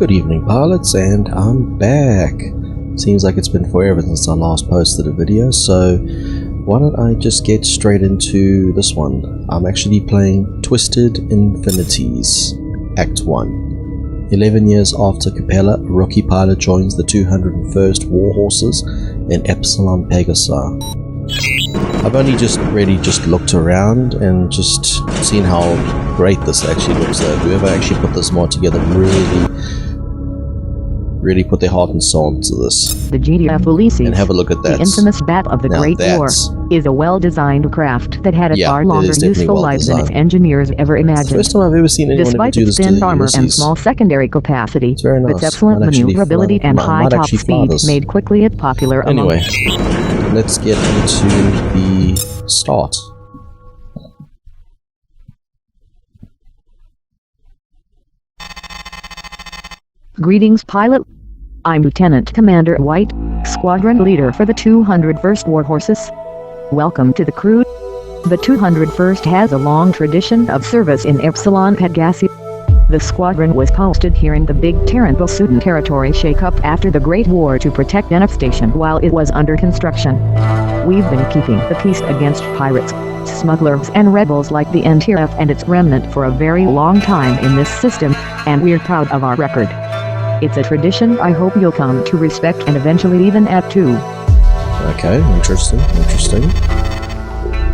Good evening, pilots, and I'm back. Seems like it's been forever since I last posted a video, so why don't I just get straight into this one. I'm actually playing Twisted Infinities, Act 1. 11 years after Capella, a rookie pilot joins the 201st Warhorses in Epsilon Pegasus. I've only really just looked around and just seen how great this actually looks. Whoever actually put this mod together really put their heart and soul into this. The GTF Ulysses, and have a look at that. The infamous bat of the Great War, is a well-designed craft that had a far longer useful life than its engineers ever imagined. First time I've ever seen anyone Despite do its this to thin the armor Ulysses. and small secondary capacity, It's very nice. its excellent maneuverability and high top speed this. made quickly it popular Anyway, let's get into the start. Greetings, pilot. I'm Lieutenant Commander White, squadron leader for the 201st Warhorses. Welcome to the crew. The 201st has a long tradition of service in Epsilon Pegasus. The squadron was posted here in the Big Terran-Bosudan territory shake-up after the Great War to protect Denef Station while it was under construction. We've been keeping the peace against pirates, smugglers and rebels like the NTF and its remnant for a very long time in this system, and we're proud of our record. It's a tradition I hope you'll come to respect and eventually even add to. Okay, interesting.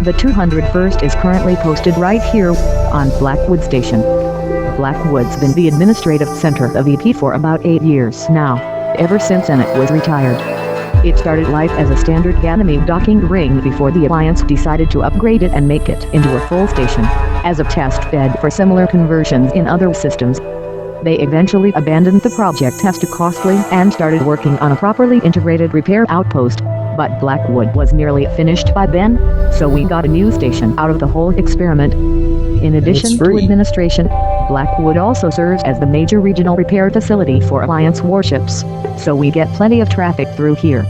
The 201st is currently posted right here on Blackwood Station. Blackwood's been the administrative center of EP for about 8 years now, ever since Ennett was retired. It started life as a standard Ganymede docking ring before the Alliance decided to upgrade it and make it into a full station, as a test bed for similar conversions in other systems. They eventually abandoned the project as too costly and started working on a properly integrated repair outpost, but Blackwood was nearly finished by then, so we got a new station out of the whole experiment. In addition to administration, Blackwood also serves as the major regional repair facility for Alliance warships, so we get plenty of traffic through here.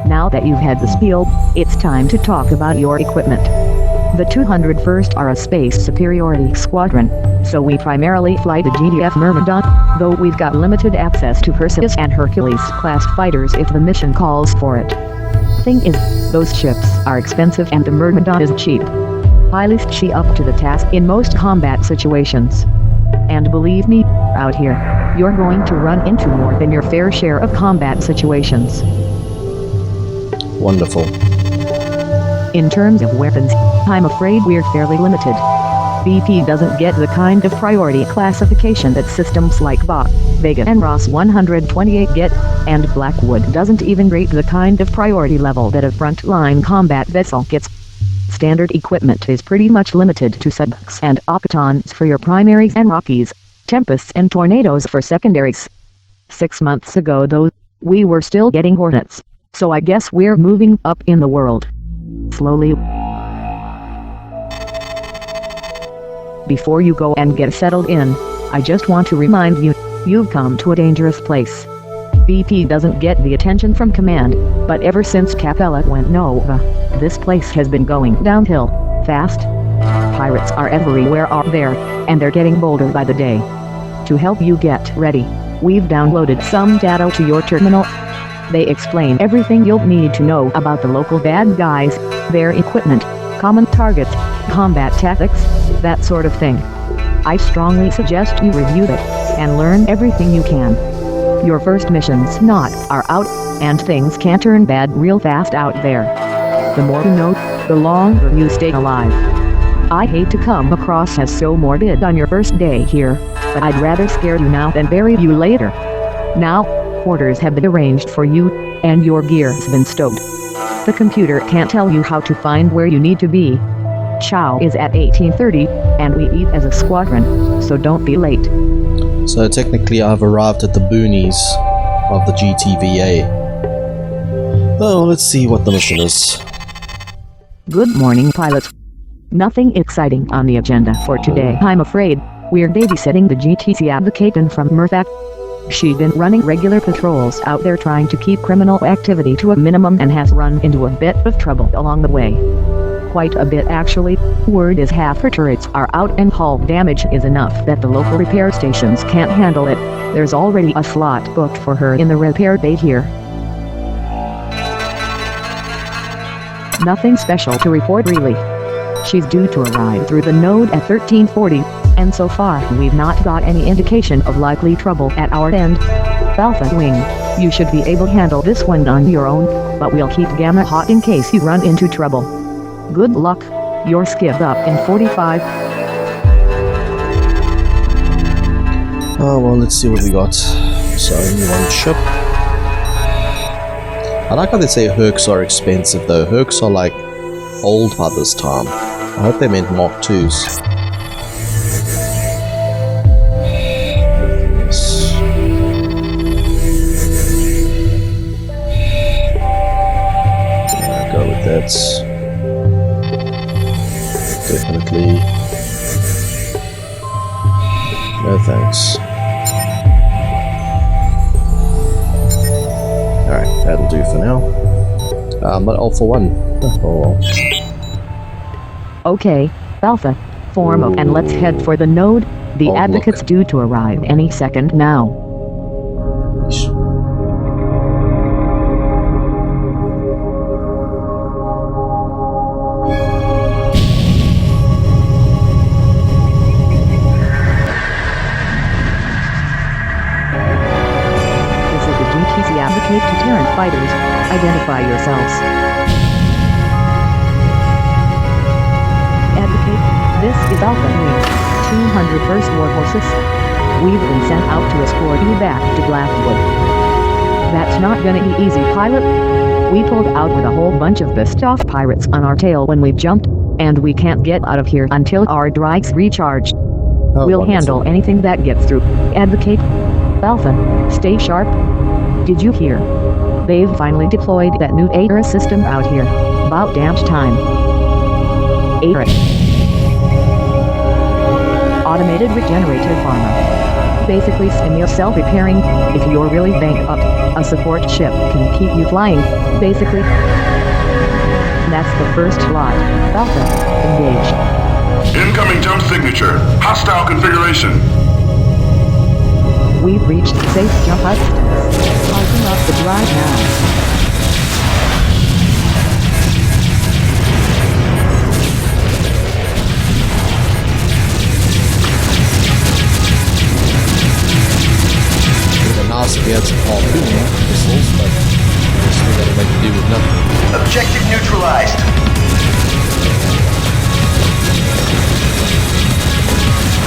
Now that you've had the spiel, it's time to talk about your equipment. The 201st are a space superiority squadron, so we primarily fly the GTF Myrmidon, though we've got limited access to Perseus and Hercules-class fighters if the mission calls for it. Thing is, those ships are expensive and the Myrmidon is cheap. Pilots she up to the task in most combat situations. And believe me, out here, you're going to run into more than your fair share of combat situations. Wonderful. In terms of weapons, I'm afraid we're fairly limited. BP doesn't get the kind of priority classification that systems like Bach, Vega and Ross 128 get, and Blackwood doesn't even rate the kind of priority level that a frontline combat vessel gets. Standard equipment is pretty much limited to subs and optons for your primaries and Rockies, Tempests and Tornadoes for secondaries. 6 months ago though, we were still getting Hornets, so I guess we're moving up in the world. Slowly. Before you go and get settled in, I just want to remind you, you've come to a dangerous place. BP doesn't get the attention from command, but ever since Capella went Nova, this place has been going downhill, fast. Pirates are everywhere out there, and they're getting bolder by the day. To help you get ready, we've downloaded some data to your terminal. They explain everything you'll need to know about the local bad guys, their equipment, common targets, combat tactics, that sort of thing. I strongly suggest you review it, and learn everything you can. Your first missions are out, and things can turn bad real fast out there. The more you know, the longer you stay alive. I hate to come across as so morbid on your first day here, but I'd rather scare you now than bury you later. Now, quarters have been arranged for you, and your gear's been stowed. The computer can't tell you how to find where you need to be. Chow is at 18:30, and we eat as a squadron, so don't be late. So technically I've arrived at the boonies of the GTVA. Oh, let's see what the mission is. Good morning, pilots. Nothing exciting on the agenda for today, I'm afraid. We're babysitting the GTC Advocate from Murphac. She'd been running regular patrols out there trying to keep criminal activity to a minimum and has run into a bit of trouble along the way. Quite a bit actually. Word is half her turrets are out and hull damage is enough that the local repair stations can't handle it. There's already a slot booked for her in the repair bay here. Nothing special to report really. She's due to arrive through the node at 1340, and so far we've not got any indication of likely trouble at our end. Alpha Wing, you should be able to handle this one on your own, but we'll keep Gamma hot in case you run into trouble. Good luck. You're skipped up in 45. Oh well, let's see what we got. So only one ship. I like how they say Hercs are expensive though. Hercs are like old by this time. I hope they meant Mark IIs. Yes. I'll go with that. Definitely. No thanks. Alright, that'll do for now. But all for one. Oh well. Okay, Alpha, form up and let's head for the node. The advocate's due to arrive any second now. This is the GTC advocate to Terran fighters. Identify yourselves. This is Alpha Wing, 201st Warhorses. We've been sent out to escort you back to Blackwood. That's not gonna be easy, pilot. We pulled out with a whole bunch of pissed-off pirates on our tail when we jumped, and we can't get out of here until our drives recharge. We'll handle anything that gets through. Advocate. Alpha, stay sharp. Did you hear? They've finally deployed that new AIR system out here. About damn time. AIR. Automated regenerative armor. Basically stim self-repairing. If you're really banged up, a support ship can keep you flying. Basically. That's the first lot. Alpha, engage. Incoming jump signature. Hostile configuration. We've reached safe jump distance. Parking up the drive now. Nice to be able to harpoon missiles, but I guess we gotta make do with nothing. Objective neutralized.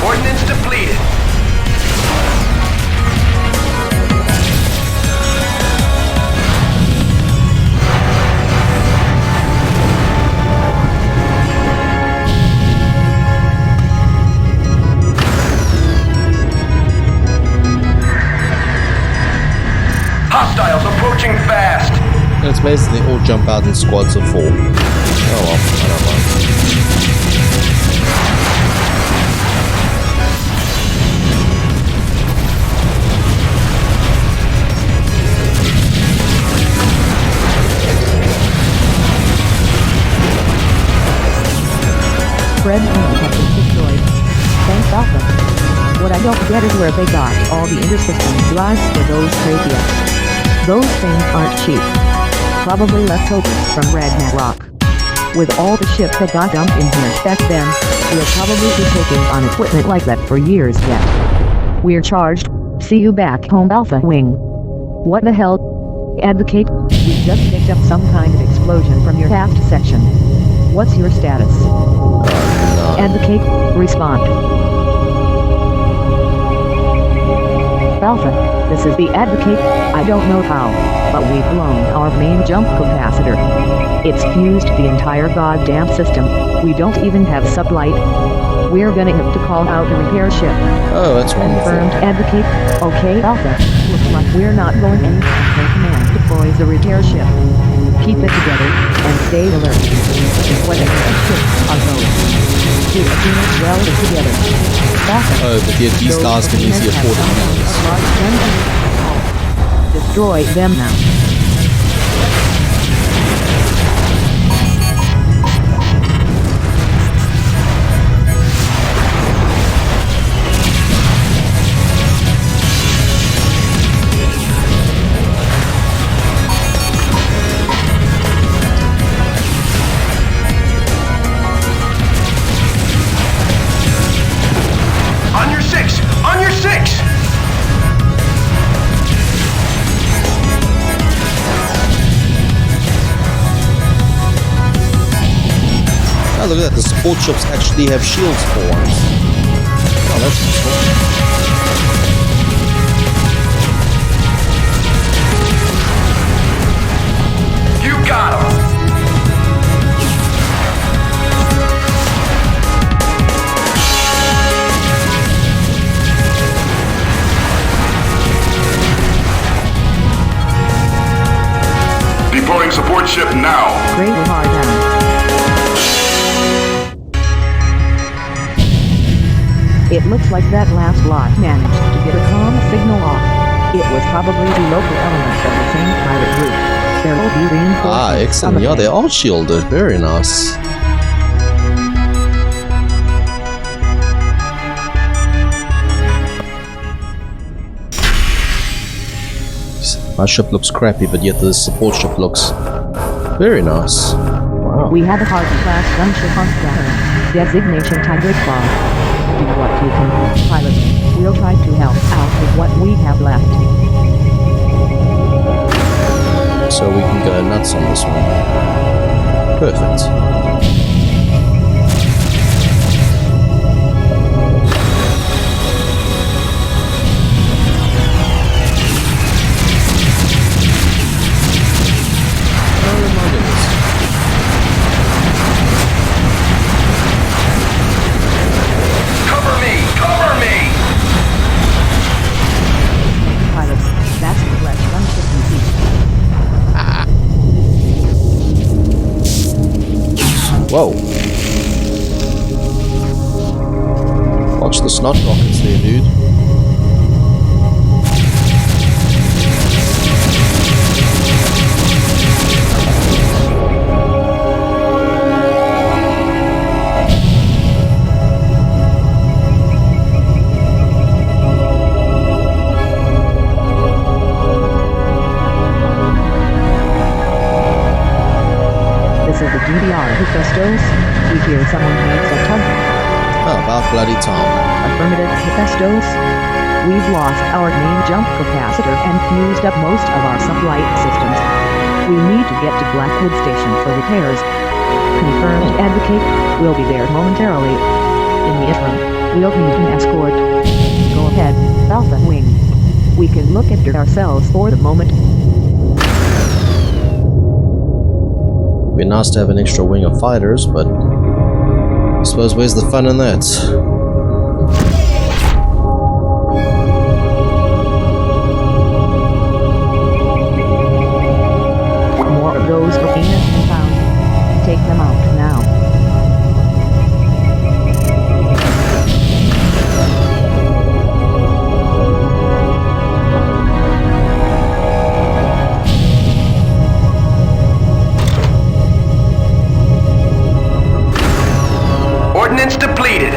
Ordnance depleted. Hostiles approaching fast. And it's basically all jump out in squads of 4. Oh well, I don't mind. Fred has been destroyed. Thanks, Alpha. What I don't get is where they got all the intersystem drives for those Kratos. Those things aren't cheap. Probably leftovers from Ragnarok. With all the ships that got dumped in here back then, we'll probably be taking on equipment like that for years yet. We're charged. See you back home, Alpha Wing. What the hell? Advocate, we just picked up some kind of explosion from your aft section. What's your status? Advocate, respond. Alpha, this is the Advocate. I don't know how, but we've blown our main jump capacitor. It's fused the entire goddamn system. We don't even have sublight. We're gonna have to call out a repair ship. Oh, that's wonderful. Confirmed, Advocate. Okay, Alpha. Looks like we're not going anywhere until command deploys a repair ship. Keep it together and stay alert. Whatever ships are going. Keep a team welded together. Alpha. Oh, but yet these guys can easily afford it. Destroy them now. look at that. The support ships actually have shields for once. Oh, that's useful. You got him! Deploying support ship now. Great hard down. It looks like that last lot managed to get a comm signal off. It was probably the local elements of the same pirate group. There will be reinforcements. Ah, excellent. Yeah, they are shielded. Very nice. My ship looks crappy, but yet the support ship looks very nice. Wow. We have a Harvey-class gunship on Saturn. Designation Tiger Claw. Do what you can, pilot. We'll try to help out with what we have left. So we can go nuts on this one. Perfect. Whoa. Watch the snot rockets there, dude. Hephaestos? We hear someone needs a tug. Oh, about bloody Tom. Affirmative, Hephaestos. We've lost our main jump capacitor and fused up most of our sublight systems. We need to get to Blackwood Station for repairs. Confirmed, Advocate. We'll be there momentarily. In the interim, we'll need an escort. Go ahead, Alpha Wing. We can look after ourselves for the moment. It'd be nice to have an extra wing of fighters, but I suppose where's the fun in that? More of those looking at found. Take them out now. Ordnance depleted.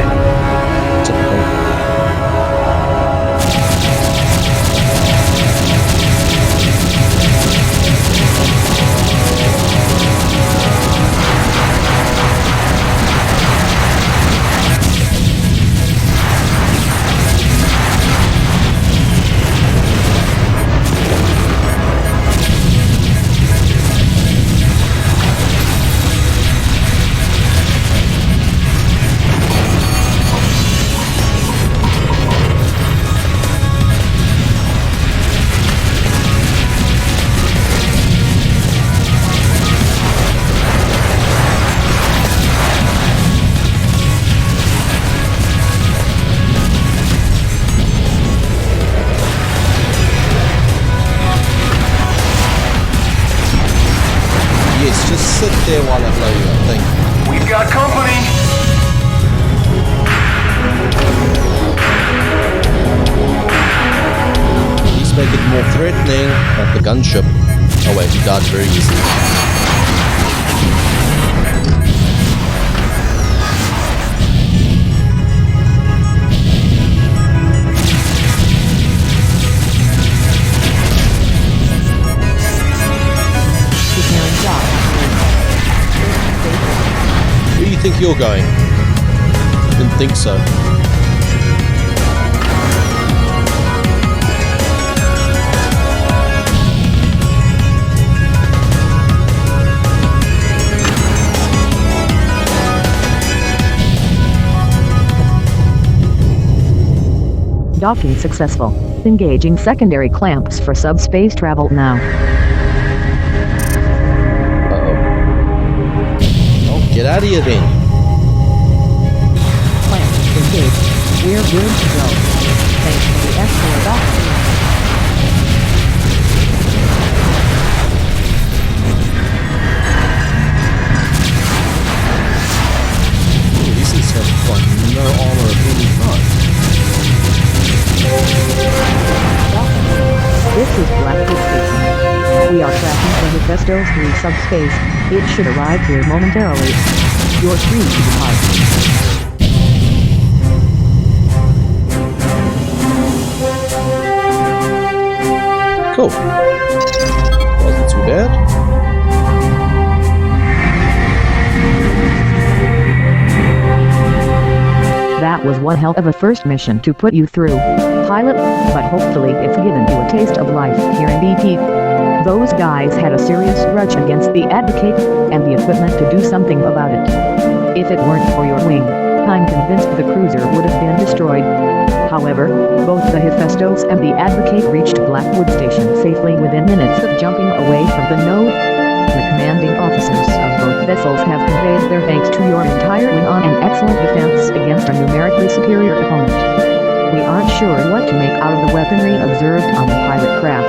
Just sit there while I blow you up, thank you. We've got company. At least make it more threatening, like the gunship. Oh wait, he died very easily. Where do you think you're going? Didn't think so. Docking successful. Engaging secondary clamps for subspace travel now. Oh, get out of here then. Clamps engaged. We're good to go. Thanks to the escort docking. These things have got no armor of any kind. This is Blackwood Station. We are tracking the Hephaestus 3 subspace. It should arrive here momentarily. You're free to depart. Cool. Wasn't too bad. That was one hell of a first mission to put you through, pilot, but hopefully it's given you a taste of life here in BP. Those guys had a serious grudge against the Advocate, and the equipment to do something about it. If it weren't for your wing, I'm convinced the cruiser would have been destroyed. However, both the Hephaestus and the Advocate reached Blackwood Station safely within minutes of jumping away from the node. The commanding officers of both vessels have conveyed their thanks to your entire wing on an excellent defense against a numerically superior opponent. We aren't sure what to make out of the weaponry observed on the pilot craft.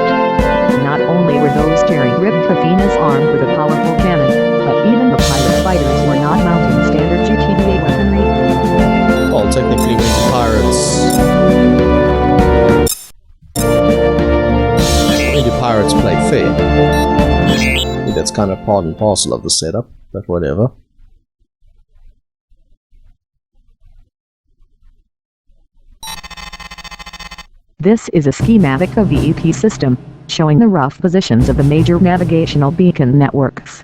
Not only were those cherry-ribbed Athenas armed with a powerful cannon, but even the pilot fighters were not mounting standard GTF weaponry. Well, technically when the pirates play fair. I think that's kind of part and parcel of the setup, but whatever. This is a schematic of the EP system, showing the rough positions of the major navigational beacon networks.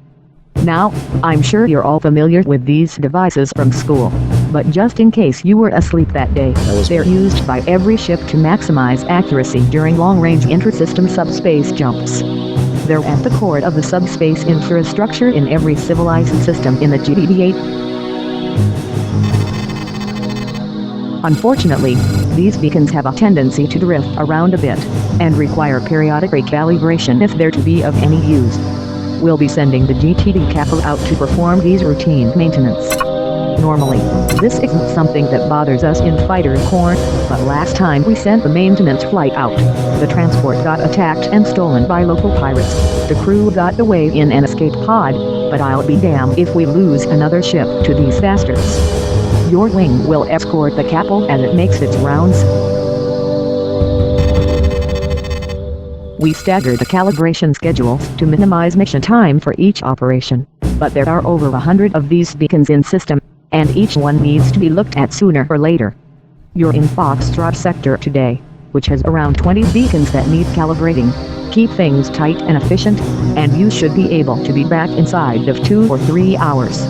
Now, I'm sure you're all familiar with these devices from school, but just in case you were asleep that day, they're used by every ship to maximize accuracy during long-range inter-system subspace jumps. They're at the core of the subspace infrastructure in every civilized system in the GTF. Unfortunately, these beacons have a tendency to drift around a bit, and require periodic recalibration if they're to be of any use. We'll be sending the GTF Capel out to perform these routine maintenance. Normally, this isn't something that bothers us in Fighter Corps, but last time we sent the maintenance flight out, the transport got attacked and stolen by local pirates. The crew got away in an escape pod, but I'll be damned if we lose another ship to these bastards. Your wing will escort the Capel as it makes its rounds. We staggered the calibration schedules to minimize mission time for each operation, but there are over 100 of these beacons in system, and each one needs to be looked at sooner or later. You're in Foxtrot sector today, which has around 20 beacons that need calibrating. Keep things tight and efficient, and you should be able to be back inside of 2 or 3 hours.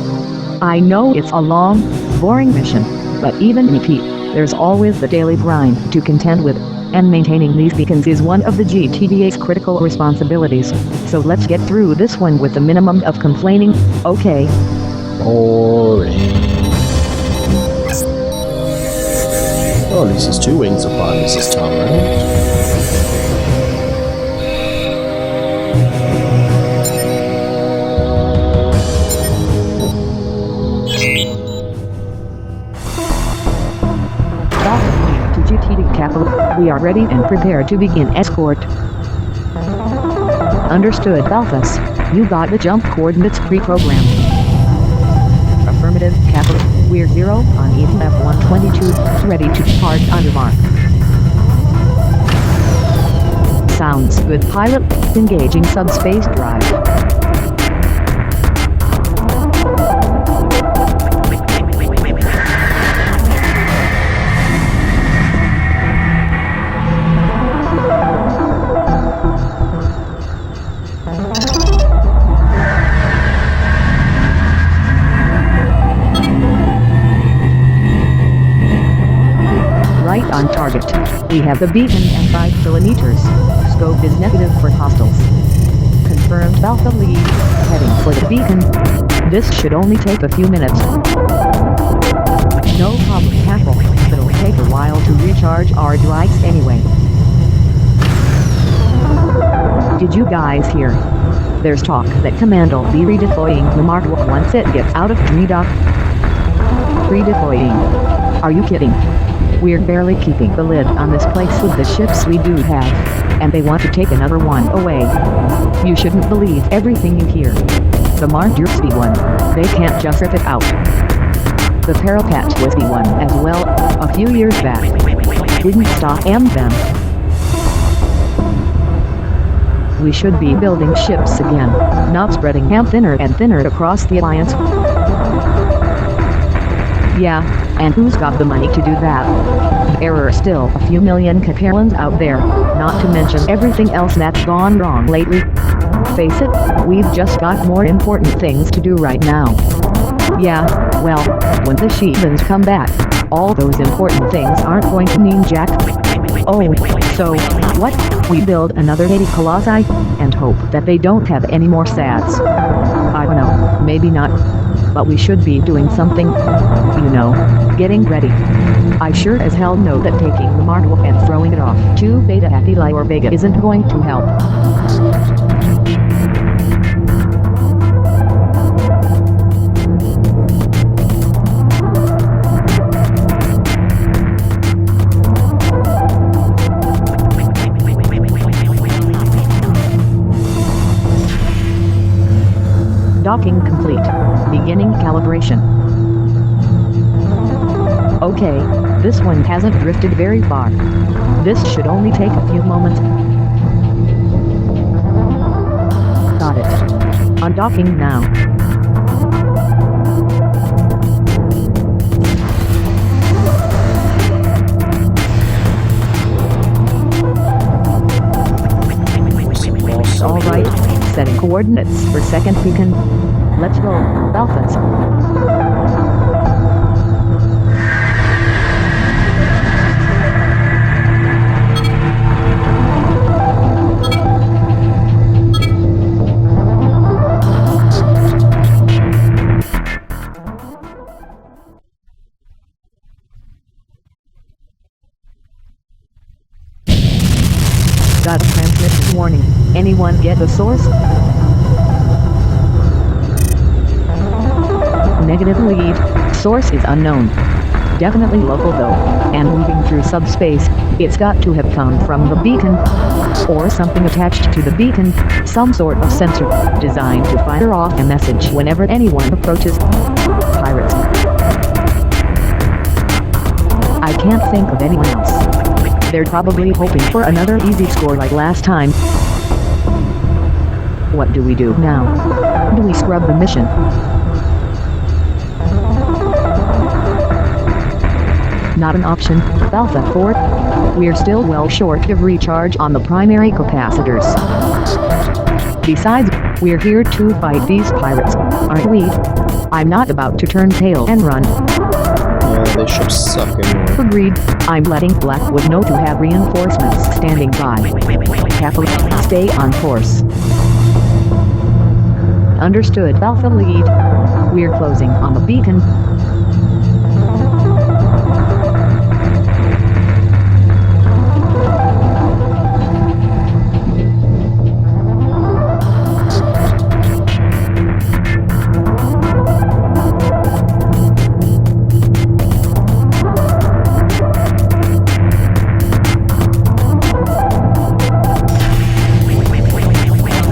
I know it's a long, boring mission, but even in EP, there's always the daily grind to contend with, and maintaining these beacons is one of the GTF's critical responsibilities, so let's get through this one with the minimum of complaining, okay? Boring. Oh, at least there's 2 wings of fighters this time around. We are ready and prepared to begin escort. Understood, Balthus. You got the jump coordinates pre-programmed. Affirmative, Capital. We're 0 on EDF 122, ready to depart on your mark. Sounds good, pilot. Engaging subspace drive. Right on target. We have the beacon at 5 kilometers. Scope is negative for hostiles. Confirmed Alpha lead. Heading for the beacon. This should only take a few minutes. No problem, Capital. It'll take a while to recharge our bikes anyway. Did you guys hear? There's talk that Command will be redeploying the Mark once it gets out of dry dock. Redeploying? Are you kidding? We're barely keeping the lid on this place with the ships we do have, and they want to take another one away. You shouldn't believe everything you hear. The Mardursby one, they can't just rip it out. The Parapat was the one as well, a few years back. Didn't stop them. We should be building ships again, not spreading them thinner and thinner across the Alliance. Yeah, and who's got the money to do that? There are still a few million Caperlans out there, not to mention everything else that's gone wrong lately. Face it, we've just got more important things to do right now. Yeah, well, when the Sheevans come back, all those important things aren't going to mean jack. Oh, so, what? We build another 80 Colossi, and hope that they don't have any more sads. I don't know, maybe not. But we should be doing something, you know, getting ready. I sure as hell know that taking the Mark and throwing it off to Beta Apili or Vega isn't going to help. Docking complete. Beginning calibration. Okay, this one hasn't drifted very far. This should only take a few moments. Got it. Undocking now. Alright, setting coordinates for second beacon. Let's go, Alphas. Got a transmission warning. Anyone get the source? Negative lead. Source is unknown. Definitely local though, and moving through subspace. It's got to have come from the beacon, or something attached to the beacon, some sort of sensor, designed to fire off a message whenever anyone approaches. Pirates. I can't think of anyone else. They're probably hoping for another easy score like last time. What do we do now? Do we scrub the mission? Not an option, Alpha 4. We're still well short of recharge on the primary capacitors. Besides, we're here to fight these pirates, aren't we? I'm not about to turn tail and run. Yeah, they should suck anyway. Agreed. I'm letting Blackwood know to have reinforcements standing by. Capital, stay on course. Understood, Alpha Lead. We're closing on the beacon.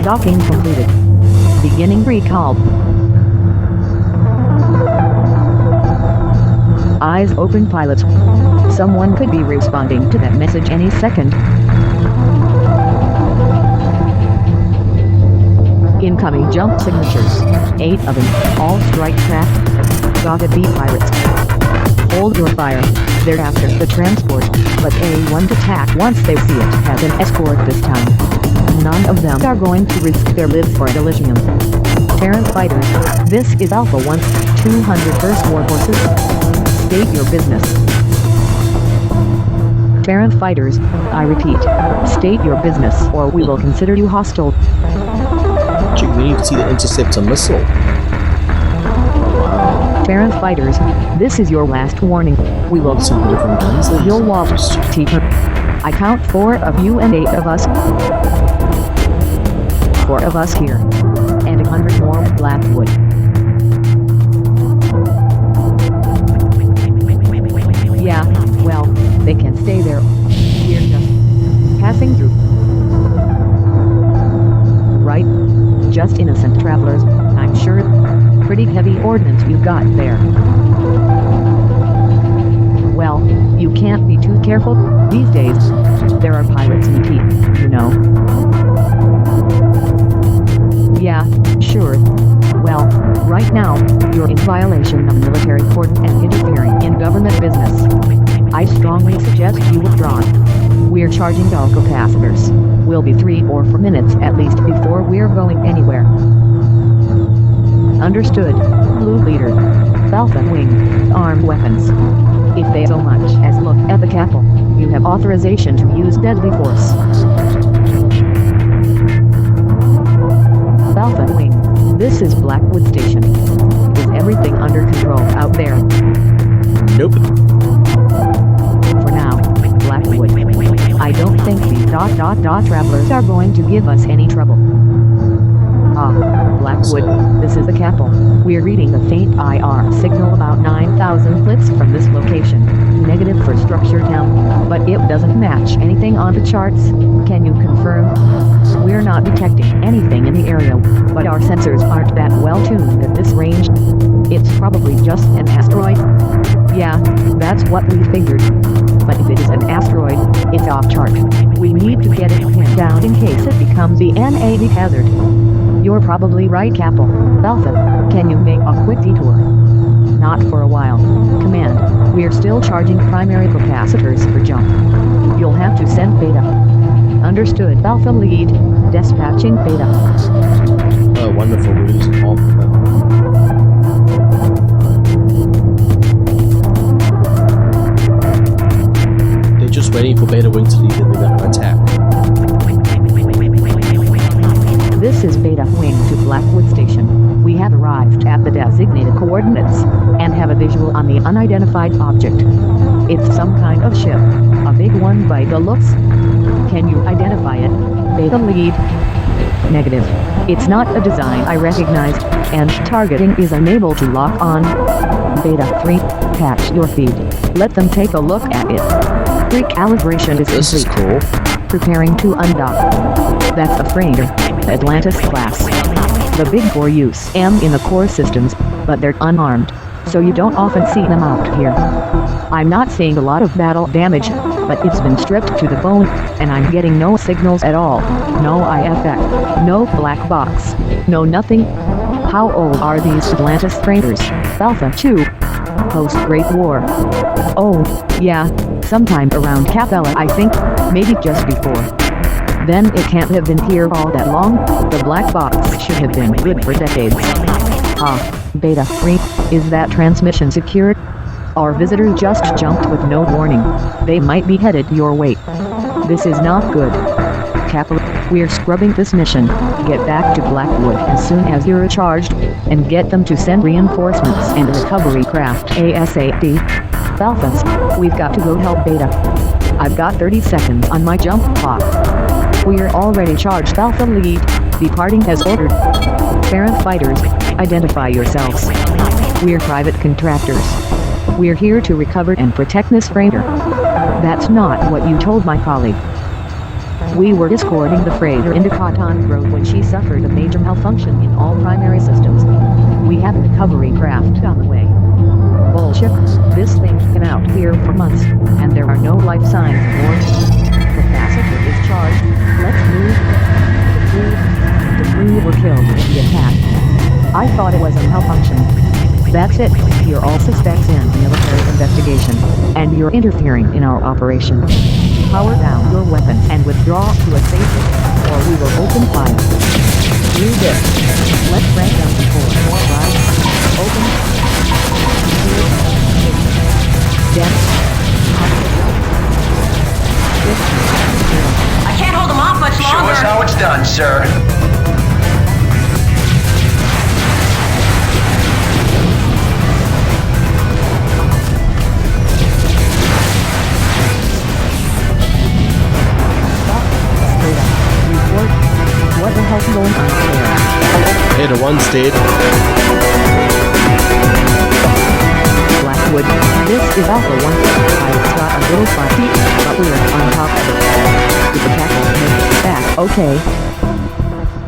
Docking completed. Beginning recall. Eyes open, pilots. Someone could be responding to that message any second. Incoming jump signatures. 8 of them, all strike craft. Gotta be pirates. Hold your fire. They're after the transport, but A1 to attack once they see it has an escort this time. None of them are going to risk their lives for Elysium. Terran fighters, this is Alpha 1's 201st Warhorses. State your business. Terran fighters, I repeat, state your business or we will consider you hostile. Chick, we need to see the interceptor missile. Oh, wow. Farron fighters, this is your last warning. We will See the different guns there? You'll walk, Teeper. I count 4 of you and 8 of us. 4 of us here. And 100 more Blackwood. Yeah, well, they can stay there. We're just passing through. Right? Just innocent travelers, I'm sure. Pretty heavy ordnance you got there. Well, you can't be too careful these days. There are pirates in T, you know. Yeah, sure. Well, right now, you're in violation of military court and interfering in government business. I strongly suggest you withdraw. We're charging all capacitors. We'll be 3 or 4 minutes at least before we're going anywhere. Understood, Blue Leader. Alpha Wing, armed weapons. If they so much as look at the capital, you have authorization to use deadly force. Alpha Wing, this is Blackwood Station. Is everything under control out there? Nope. For now, Blackwood. I don't think these travelers are going to give us any trouble. Ah, Blackwood, this is the capital. We're reading a faint IR signal about 9,000 clicks from this location. Negative for Structure Town, but it doesn't match anything on the charts. Can you confirm? We're not detecting anything in the area, but our sensors aren't that well tuned at this range. It's probably just an asteroid. Yeah, that's what we figured. But if it is an asteroid, it's off chart. We need to get it pinned down in case it becomes the NAV hazard. You're probably right, Capel. Alpha, can you make a quick detour? Not for a while. Command, we're still charging primary capacitors for jump. You'll have to send Beta. Understood, Alpha Lead. Dispatching Beta. Oh, wonderful. We're losing half the power. They're just waiting for Beta Wing to leave and they're going to attack. This is Beta Wing to Blackwood Station. We have arrived at the designated coordinates, and have a visual on the unidentified object. It's some kind of ship, a big one by the looks. Can you identify it? Beta Lead. Negative. It's not a design I recognize, and targeting is unable to lock on. Beta 3, patch your feed. Let them take a look at it. Recalibration is This is complete. cool. Preparing to undock. That's a freighter, Atlantis class. The big bore use am in the core systems, but they're unarmed, so you don't often see them out here. I'm not seeing a lot of battle damage, but it's been stripped to the bone, and I'm getting no signals at all. No IFX, no black box, no nothing. How old are these Atlantis freighters? Alpha 2. Post-Great War. Oh, yeah, sometime around Capella I think, maybe just before. Then it can't have been here all that long. The black box should have been good for decades. Ah, Beta 3, is that transmission secured? Our visitor just jumped with no warning. They might be headed your way. This is not good. Capella, we're scrubbing this mission. Get back to Blackwood as soon as you're charged, and get them to send reinforcements and a recovery craft ASAP. Alphas, we've got to go help Beta. I've got 30 seconds on my jump clock. We're already charged. Alpha Lead, departing as ordered. Farron fighters, identify yourselves. We're private contractors. We're here to recover and protect this freighter. That's not what you told my colleague. We were escorting the freighter into Cotton Grove when she suffered a major malfunction in all primary systems. We have a recovery craft on the way. Bullshit. This thing's been out here for months, and there are no life signs aboard. The passenger is charged. Let's move. The crew were killed in the attack. I thought it was a malfunction. That's it. You're all suspects in military investigation, and you're interfering in our operation. Power down your weapons and withdraw to a safe zone, or we will open fire. Do this. Let's rank them before more right. Open. Death. I can't hold them off much Show longer. us how it's done, sir. going on there? Hey, the one's dead. Blackwood, this is Alpha 1. I've got a little fighty, but we're on top of it. Did the Capel make it back okay?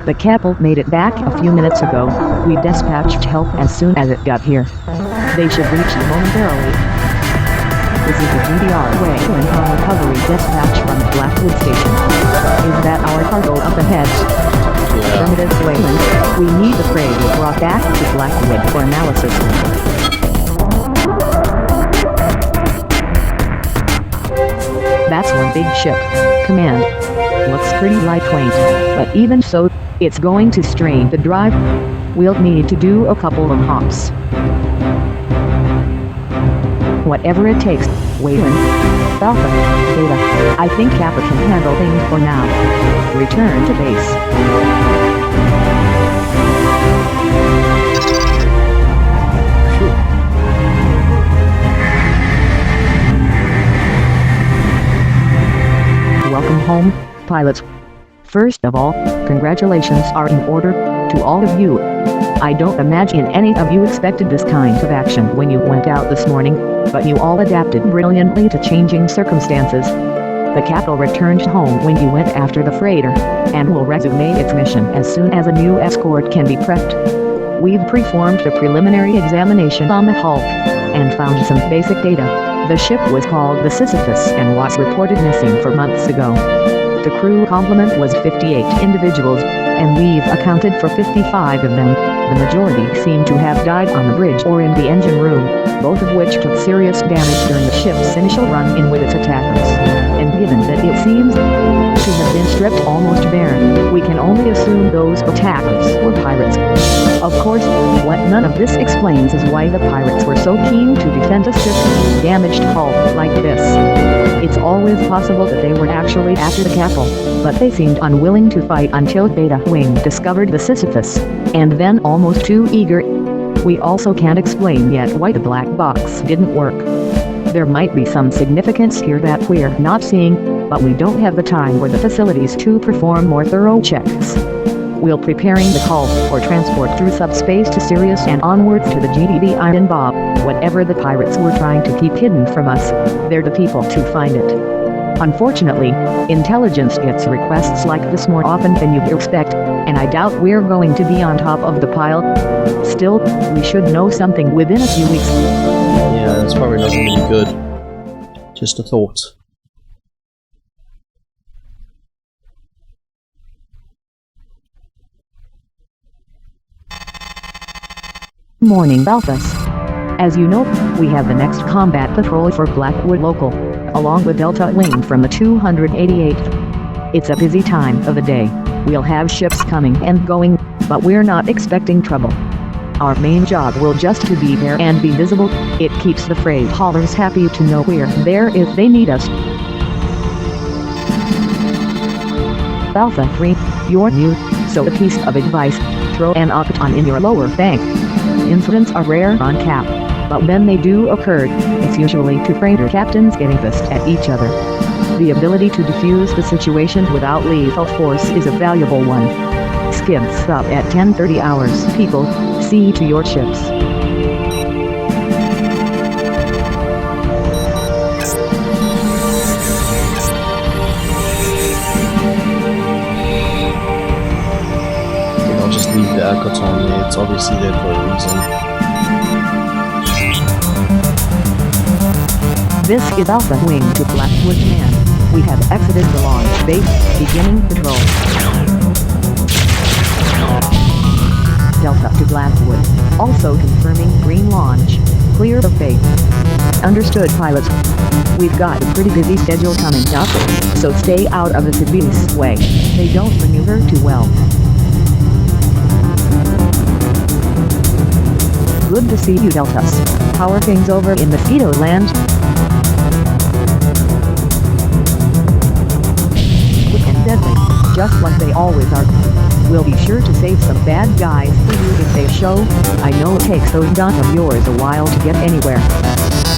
The Capel made it back a few minutes ago. We dispatched help as soon as it got here. They should reach you momentarily. This is the GDR Wayland recovery dispatch from Blackwood Station. Is that our cargo up ahead? Affirmative, Wayland. We need the freight brought back to Blackwood for analysis. That's one big ship. Command. Looks pretty lightweight, but even so, it's going to strain the drive. We'll need to do a couple of hops. Whatever it takes, Wayland. Alpha, Beta, I think Kappa can handle things for now. Return to base. Welcome home, pilots. First of all, congratulations are in order to all of you. I don't imagine any of you expected this kind of action when you went out this morning, but you all adapted brilliantly to changing circumstances. The Capel returned home when you went after the freighter, and will resume its mission as soon as a new escort can be prepped. We've performed a preliminary examination on the hull, and found some basic data. The ship was called the Sisyphus and was reported missing 4 months ago. The crew complement was 58 individuals, and we've accounted for 55 of them. The majority seem to have died on the bridge or in the engine room, both of which took serious damage during the ship's initial run-in with its attackers. And given that it seems to have been stripped almost bare, we can only assume those attackers were pirates. Of course, what none of this explains is why the pirates were so keen to defend a ship's damaged hull like this. It's always possible that they were actually after the Capel, but they seemed unwilling to fight until Beta Wing discovered the Sisyphus, and then almost too eager. We also can't explain yet why the black box didn't work. There might be some significance here that we're not seeing, but we don't have the time or the facilities to perform more thorough checks. We're preparing the hull for transport through subspace to Sirius and onwards to the GTF Iron Bob. Whatever the pirates were trying to keep hidden from us, they're the people to find it. Unfortunately, intelligence gets requests like this more often than you'd expect, and I doubt we're going to be on top of the pile. Still, we should know something within a few weeks. Yeah, that's probably not going to be good. Just a thought. Morning, Balthus. As you know, we have the next combat patrol for Blackwood Local, along with Delta Wing from the 288th. It's a busy time of the day. We'll have ships coming and going, but we're not expecting trouble. Our main job will just to be there and be visible. It keeps the freight haulers happy to know we're there if they need us. Alpha 3, you're new, so a piece of advice, throw an octagon in your lower bank. Incidents are rare on Cap, but when they do occur, it's usually two freighter captains getting pissed at each other. The ability to defuse the situation without lethal force is a valuable one. Skids stop at 10:30 hours. People, see to your ships. I'll just leave the Acoton there. It's obviously there for a reason. This is Alpha Wing to Blackwood Command. We have exited the launch base, beginning patrol. Delta to Blackwood, also confirming green launch, clear of base. Understood, pilots. We've got a pretty busy schedule coming up, so stay out of the city's way. They don't maneuver too well. Good to see you, Deltas. How are things over in Mosquito Land? Quick and deadly, just like they always are. We'll be sure to save some bad guys for you if they show. I know it takes those guns of yours a while to get anywhere.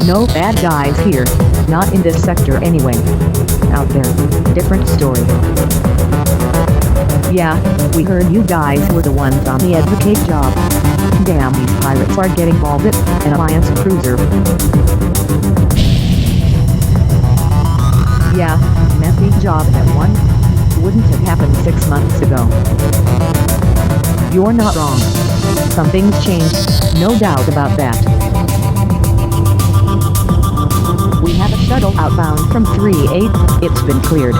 No bad guys here, not in this sector anyway. Out there, different story. Yeah, we heard you guys were the ones on the advocate job. Damn, these pirates are getting balled at an Alliance cruiser. Yeah, messy job that one. Wouldn't have happened 6 months ago. You're not wrong. Something's changed, no doubt about that. We have a shuttle outbound from 3-8, it's been cleared.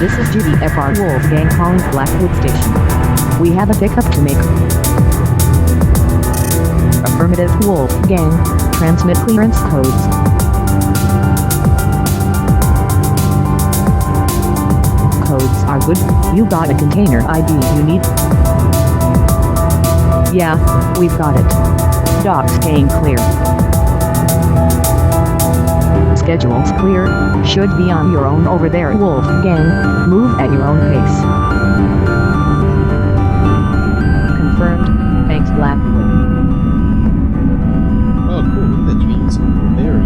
This is GTF Wolfgang calling Blackwood Station. We have a pickup to make. Affirmative, Wolfgang. Transmit clearance codes. Codes are good. You got a container ID you need? Yeah, we've got it. Dock staying clear. Schedule's clear, should be on your own over there, Wolfgang. Move at your own pace. Confirmed. Thanks, Blackwood. Oh, cool. Look at that jeans. Very.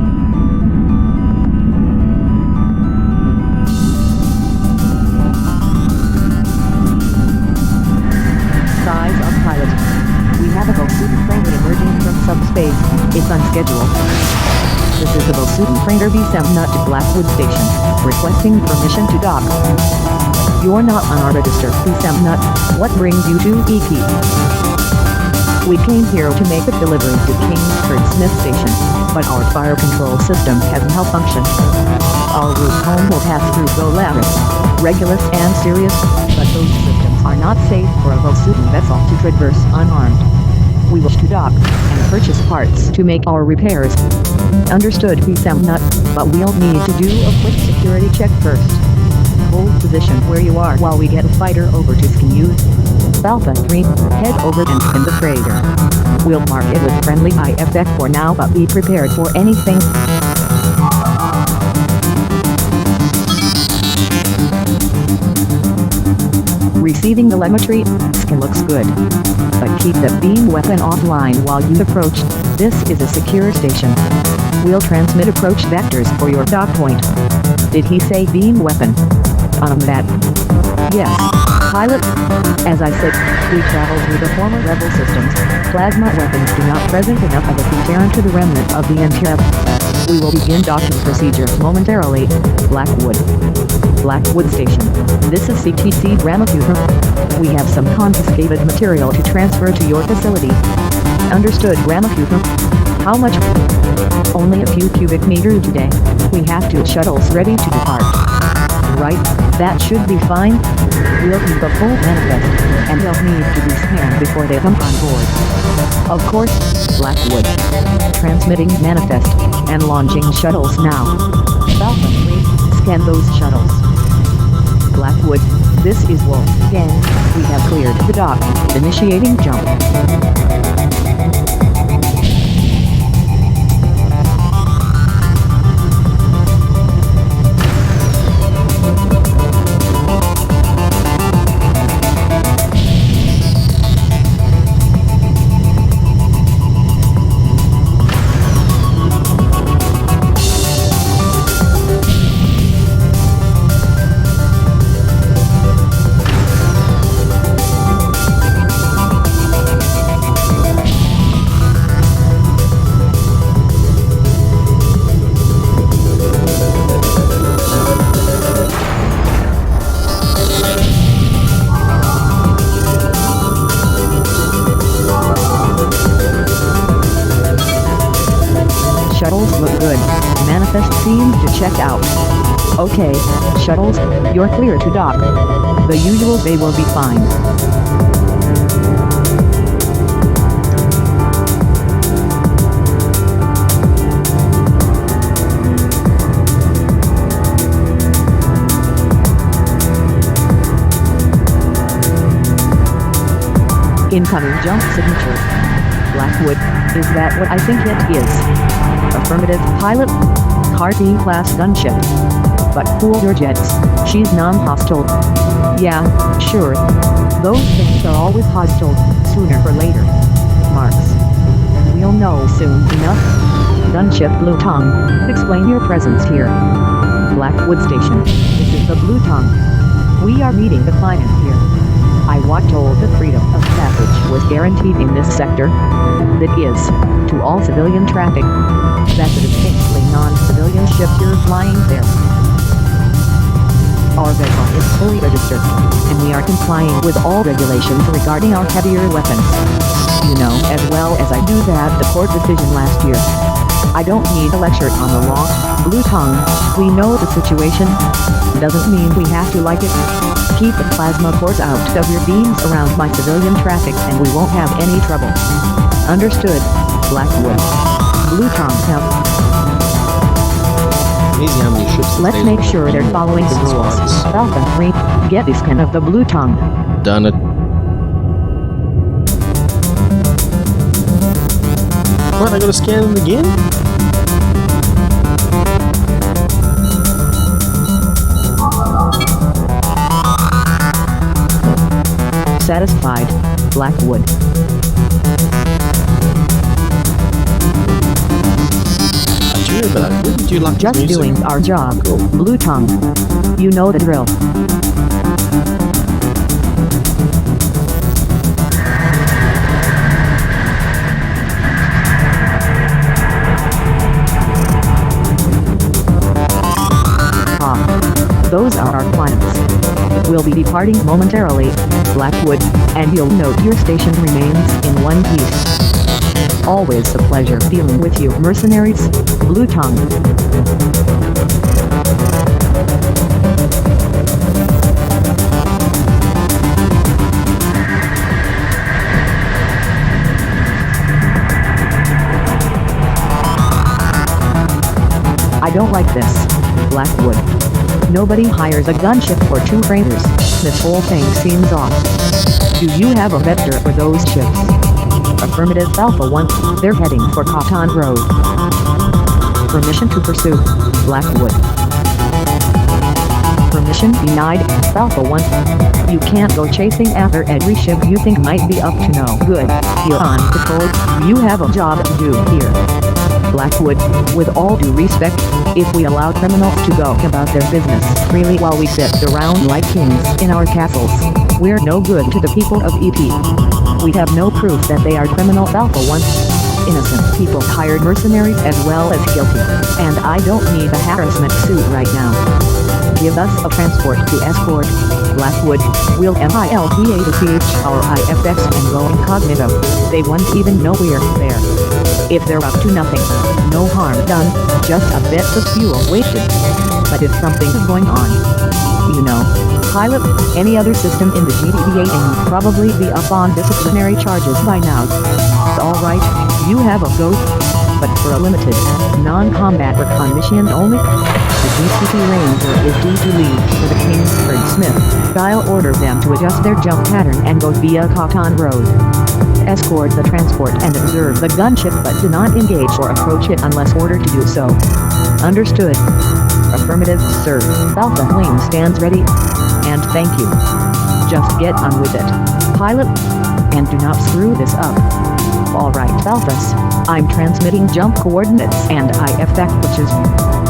Size of pilot. We have a Volkswagen freighter emerging from subspace. It's on schedule. This is the Volkswagen freighter Nut to Blackwood Station, requesting permission to dock. You're not on our register, Nut. What brings you to EP? We came here to make a delivery to Kingsford Smith Station, but our fire control system has malfunctioned. Our route home will pass through Polaris, Regulus and Sirius, but those systems are not safe for a Volkswagen vessel to traverse unarmed. We wish to dock and purchase parts to make our repairs. Understood, Nut, but we'll need to do a quick security check first. Hold position where you are while we get a fighter over to scan you. Alpha 3, head over and scan the freighter. We'll mark it with friendly IFF for now, but be prepared for anything. Receiving telemetry, scan looks good. But keep the beam weapon offline while you approach. This is a secure station. We'll transmit approach vectors for your dock point. Did he say beam weapon? On that. Yes. Pilot. As I said, we traveled through the former rebel systems. Plasma weapons do not present enough of a deterrent to the remnant of the NTF. We will begin docking procedure momentarily. Blackwood Station. This is CTC Ramaputra. We have some confiscated material to transfer to your facility. Understood, Ramaputra. How much? Only a few cubic meters today. We have 2 shuttles ready to depart. Right, that should be fine. We'll keep a full manifest, and they'll need to be scanned before they come on board. Of course, Blackwood. Transmitting manifest, and launching shuttles now. Alpha 3, scan those shuttles. Blackwood, this is Wolfgang. We have cleared the dock. Initiating jump. shuttles look good. Manifest seems to check out. Okay, shuttles, you're clear to dock. The usual they will be fine. Incoming jump signature. Blackwood, is that what I think it is? Affirmative, pilot. Carty class gunship. But cool your jets, she's non-hostile. Yeah, sure. Those things are always hostile, sooner or later. Marks. We'll know soon enough. Gunship Blue Tongue, explain your presence here. Blackwood Station, this is the Blue Tongue. We are meeting the client here. I was told that freedom of passage was guaranteed in this sector. That is, to all civilian traffic. That's a distinctly non-civilian ship you're flying there. Our vessel is fully registered, and we are complying with all regulations regarding our heavier weapons. You know as well as I do that the court decision last year. I don't need a lecture on the law, Blue Tongue. We know the situation. Doesn't mean we have to like it. Keep the plasma cores out of your beams around my civilian traffic and we won't have any trouble. Understood, Blackwood. Blue Tongue out. Amazing how many ships. Let's make sure they're following the rules. Alpha 3, get the scan of the Blue Tongue. Done it. What, I gotta scan it again? Satisfied, Blackwood. But wouldn't you like Just music? doing our job, Cool. Blue Tongue. You know the drill. Those are our clients. We'll be departing momentarily, Blackwood, and you'll note your station remains in one piece. Always a pleasure dealing with you mercenaries, Blue Tongue. I don't like this, Blackwood. Nobody hires a gunship for 2 freighters. This whole thing seems off. Do you have a vector for those ships? Affirmative Alpha 1, they're heading for Cotton Road. Permission to pursue, Blackwood. Permission denied, Alpha 1. You can't go chasing after every ship you think might be up to no good. You're on patrol, you have a job to do here. Blackwood, with all due respect, if we allow criminals to go about their business freely while we sit around like kings in our castles, we're no good to the people of EP. We have no proof that they are criminals. Alpha 1. Innocent people hired mercenaries as well as guilty, and I don't need a harassment suit right now. Give us a transport to escort, Blackwood. We'll MILTA to CH our IFX and go incognito. They won't even know we're there. If they're up to nothing, no harm done, just a bit of fuel wasted. But if something is going on, you know, pilot, any other system in the GTA and you'd probably be up on disciplinary charges by now. Alright, you have a go, but for a limited, non-combat recon only. The GTF Ranger is due to leave for the Kingsford Smith. I'll order them to adjust their jump pattern and go via Cotton Road. Escort the transport and observe the gunship but do not engage or approach it unless ordered to do so. Understood. Affirmative, sir. Alpha Wing stands ready. And thank you. Just get on with it, pilot. And do not screw this up. Alright, Alphas. I'm transmitting jump coordinates and IFX pitches.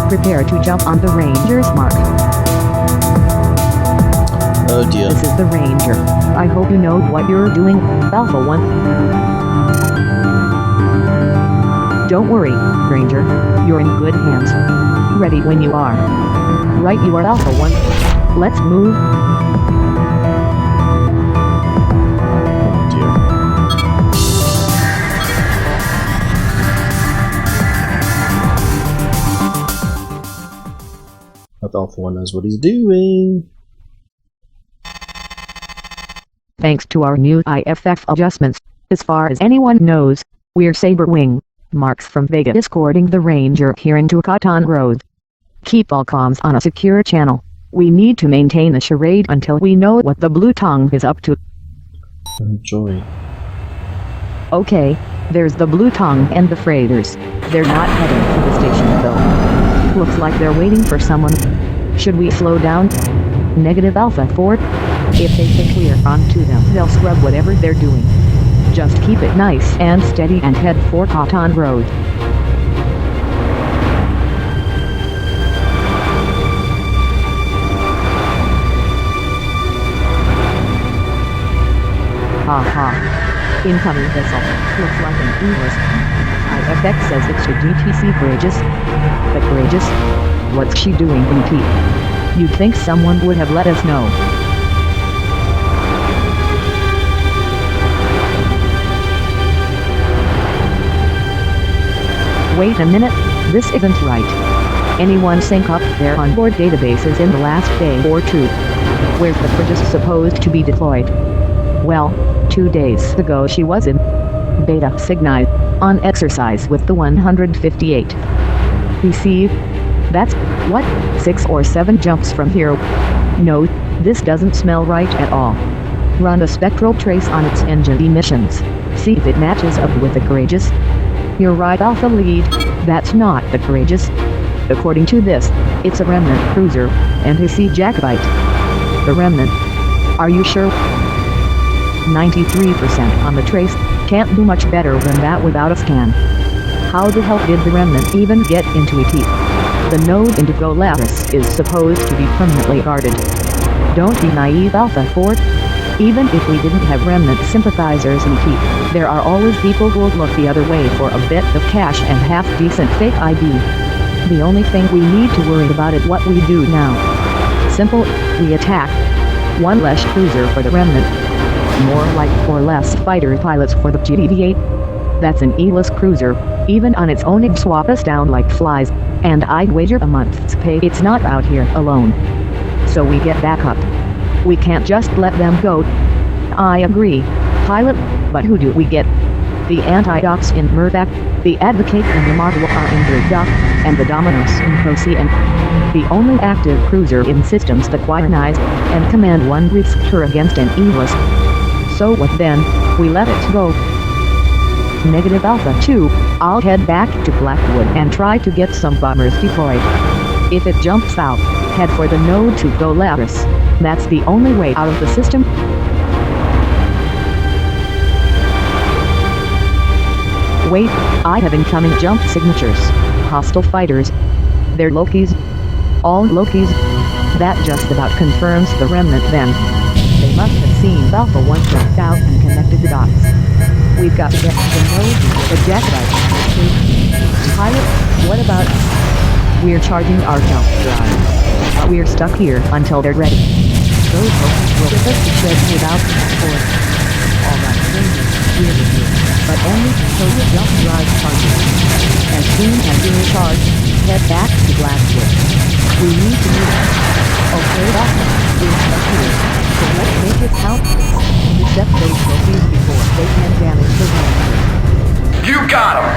Prepare to jump on the Ranger's mark. Oh dear. This is the Ranger. I hope you know what you're doing, Alpha 1. Don't worry, Ranger. You're in good hands. Ready when you are. Right, you are Alpha 1. Let's move. Oh dear. But the Alpha 1 knows what he's doing. Thanks to our new IFF adjustments, as far as anyone knows, we're Saberwing, marks from Vega escorting the Ranger here into Cotton Road. Keep all comms on a secure channel. We need to maintain the charade until we know what the Blue Tongue is up to. Enjoy. Okay, there's the Blue Tongue and the freighters. They're not heading for the station though. Looks like they're waiting for someone. Should we slow down? Negative Alpha 4. If they get clear onto them, they'll scrub whatever they're doing. Just keep it nice and steady and head for Cotton Road. Haha. Incoming vessel. Looks like an Eagles. IFX says it's a GTC Courageous. But Courageous? What's she doing in P? You'd think someone would have let us know. Wait a minute, this isn't right. Anyone sync up their onboard databases in the last day or two? Where's the Courageous supposed to be deployed? Well, 2 days ago she was in Beta Cygni, on exercise with the 158. Receive? That's, what, 6 or 7 jumps from here. No, this doesn't smell right at all. Run a spectral trace on its engine emissions. See if it matches up with the Courageous. You're right, Alpha Lead, that's not the Courageous. According to this, it's a Remnant cruiser, and a Sea Jacobite. The Remnant. Are you sure? 93% on the trace, can't do much better than that without a scan. How the hell did the Remnant even get into ET? The node Indigo Lattice is supposed to be permanently guarded. Don't be naive, Alpha 4. Even if we didn't have Remnant sympathizers in ET, there are always people who'll look the other way for a bit of cash and half-decent fake ID. The only thing we need to worry about is what we do now. Simple, we attack. One less cruiser for the Remnant. More like 4 less fighter pilots for the GTF. That's an E-less cruiser, even on its own it'd swap us down like flies, and I'd wager a month's pay it's not out here alone. So we get back up. We can't just let them go. I agree, pilot, but who do we get? The anti-docs in Murdoch, the Advocate and the Marvel are in Murdoch, and the Dominos in Procyon. The only active cruiser in systems that quionize and Command 1 risked her against an E-less. So what then? We let it go. Negative Alpha 2, I'll head back to Blackwood and try to get some bombers deployed. If it jumps out, head for the node to go Lattice. That's the only way out of the system. Wait, I have incoming jump signatures. Hostile fighters. They're Lokis. All Lokis. That just about confirms the Remnant then. They must have seen Alpha 1 jumped out and connected the dots. We've got to get to the node with a jacobite. Pilot, what about... We're charging our jump drive. We're stuck here until they're ready. Those folks will give us the shed without support. Alright, we're with you, but only until your jump drive charges. As soon as you're charged, head back to Blackwood. We need to move. Okay, we're stuck here, so let's make it count. Set those trophies before they can damage the Ranger. You got him!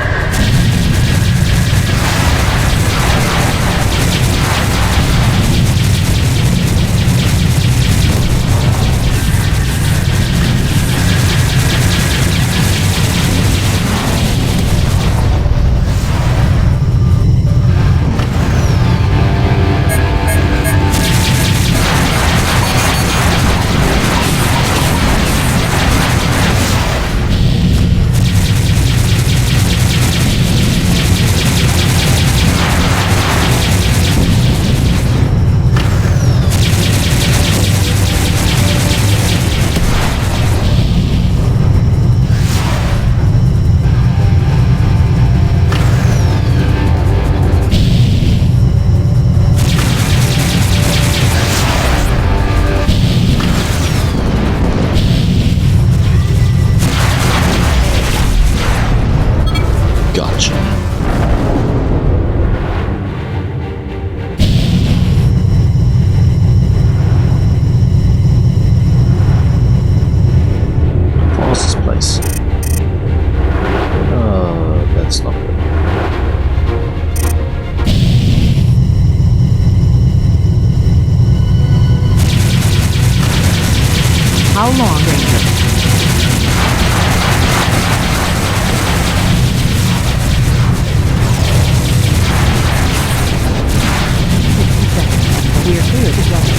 Compass adjusted.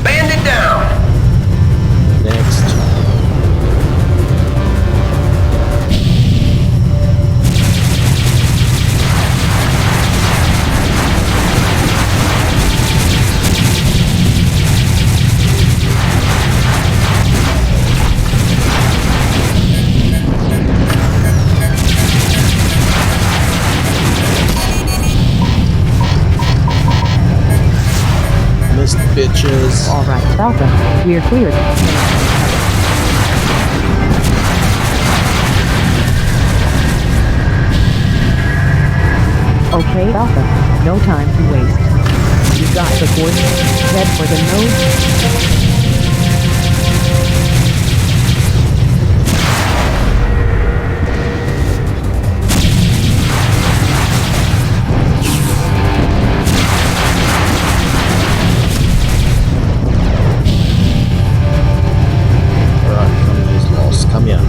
Bandit down. Next. Missed bitches. Alright, Alpha, we're cleared. Okay, Alpha, no time to waste. You got the coordinates. Head for the node. Alright, come he's lost. Come here.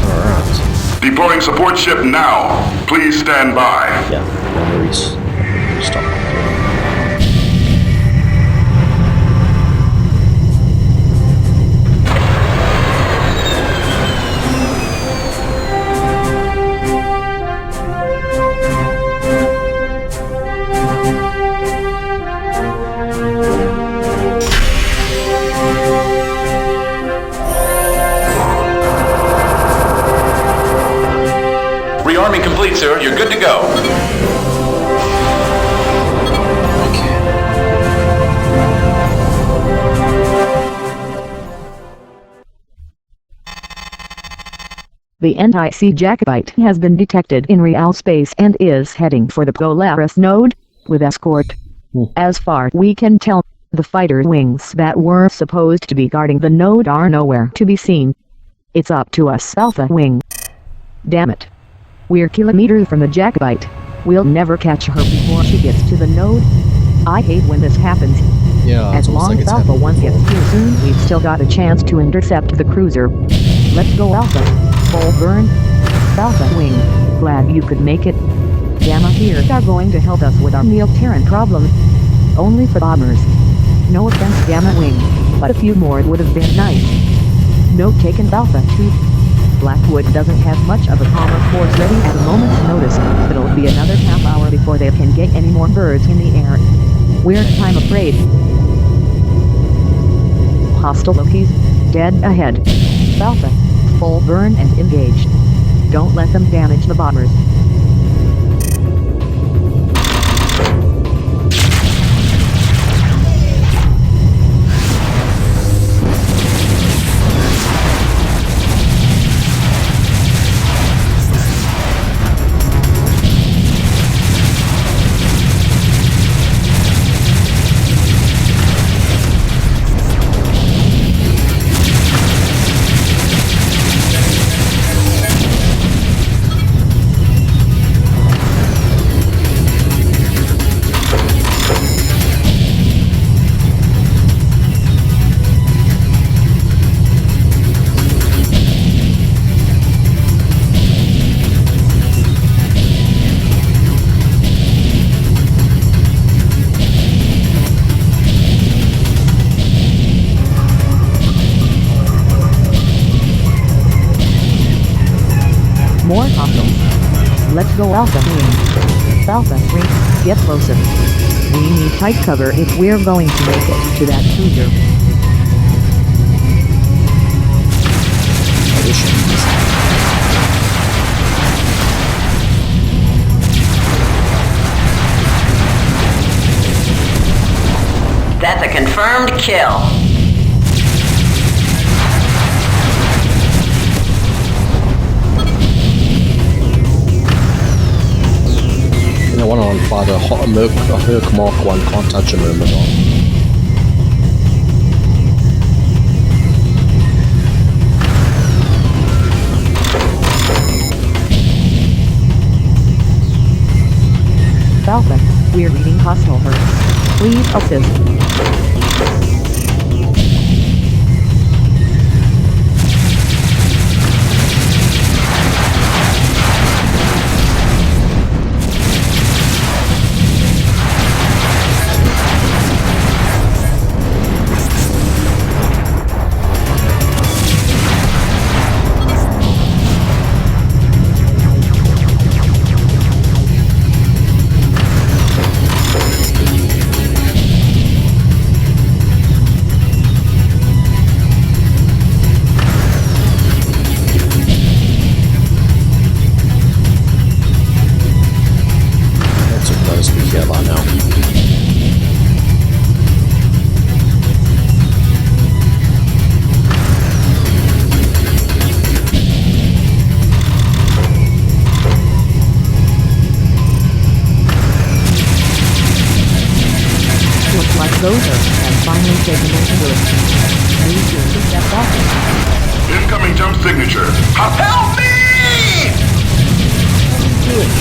Alright. Deploying support ship now. Please stand by. Yeah, no worries. Stop. Rearming complete, sir. You're good to go. The anti-sea Jacobite has been detected in real space and is heading for the Polaris node, with escort. As far we can tell, the fighter wings that were supposed to be guarding the node are nowhere to be seen. It's up to us, Alpha Wing. Damn it. We're kilometers from the Jacobite. We'll never catch her before she gets to the node. I hate when this happens. Yeah, As it's almost long like as it's Alpha happened 1 gets before. here soon, we've still got a chance to intercept the cruiser. Let's go, Alpha. Full burn. Alpha Wing, glad you could make it. Gamma here are going to help us with our Neil Terran problem. Only for bombers. No offense, Gamma Wing, but a few more would have been nice. Note taken, Alpha 2. Blackwood doesn't have much of a bomber force ready at a moment's notice, but it'll be another half hour before they can get any more birds in the air. We're time afraid. Hostile Loki's dead ahead. Alpha, full burn and engaged. Don't let them damage the bombers. More hostiles. Let's go, Alpha Wing. Alpha 3, get closer. We need tight cover if we're going to make it to that cruiser. That's a confirmed Confirmed kill. I want to fight a Herc Mark 1, can't touch a Myrmidon. Falcon, we're reading hostile herds. Please assist. Gozer has finally taken into it. Need to intercept off. Incoming jump signature. Help me! Do it.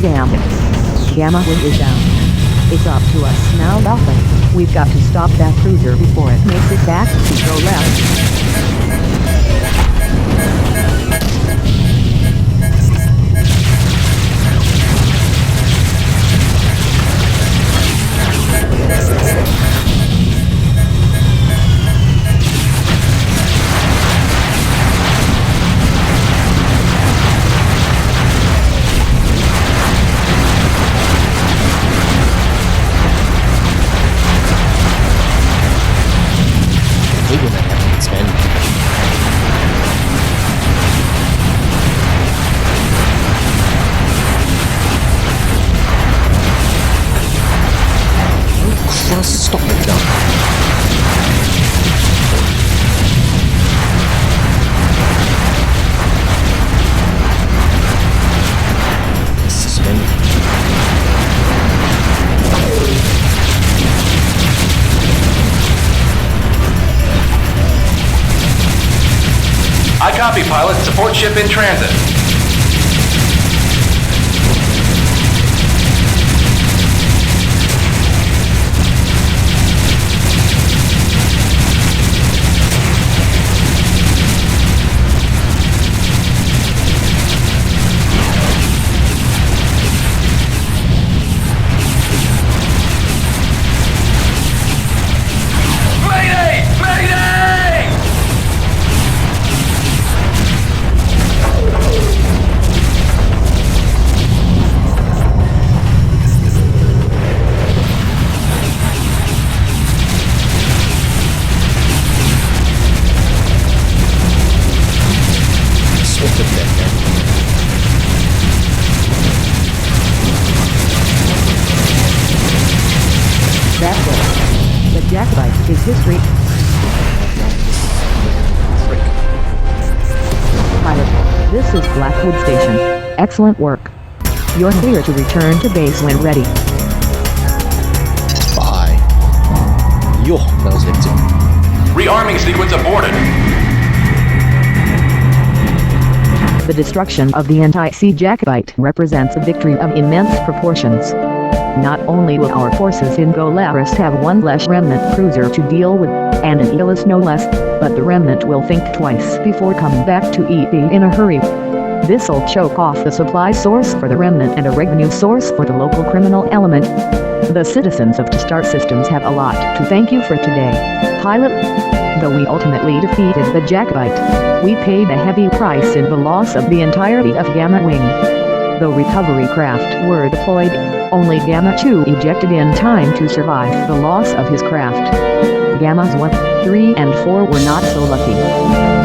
Damn it. Gamma Wind is down. It's up to us now, Alpha. We've got to stop that cruiser before it makes it back to go left. Stop it now. Suspend. I copy, pilot. Support ship in transit. That's it. The jackknife is history. Pilot, this is Blackwood Station. Excellent work. You're clear to return to base when ready. Bye. Yo, that was hectic. Rearming sequence aborted. The destruction of the anti-sea Jacobite represents a victory of immense proportions. Not only will our forces in Golaris have one less remnant cruiser to deal with, and an Aegis no less, but the remnant will think twice before coming back to EP in a hurry. This'll choke off the supply source for the remnant and a revenue source for the local criminal element. The citizens of Star Systems have a lot to thank you for today, Pilot. Though we ultimately defeated the Jacobite, we paid a heavy price in the loss of the entirety of Gamma Wing. Though recovery craft were deployed, only Gamma 2 ejected in time to survive the loss of his craft. Gammas 1, 3 and 4 were not so lucky.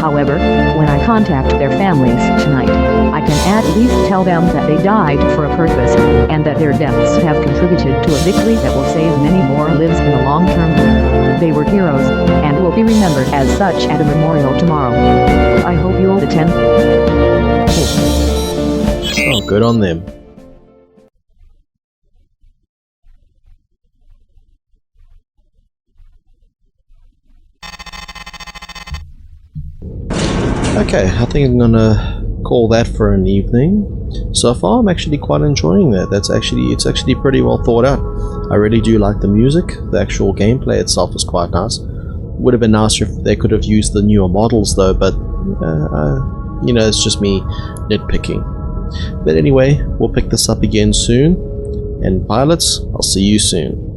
However, when I contact their families tonight, I can at least tell them that they died for a purpose, and that their deaths have contributed to a victory that will save many more lives in the long term. They were heroes, and will be remembered as such at a memorial tomorrow. I hope you'll attend. Oh, good on them. Okay, I think I'm gonna call that for an evening. So far, I'm actually quite enjoying that. It's actually pretty well thought out. I really do like the music. The actual gameplay itself is quite nice. Would have been nicer if they could have used the newer models though, but you know, it's just me nitpicking. But anyway, we'll pick this up again soon. And pilots, I'll see you soon.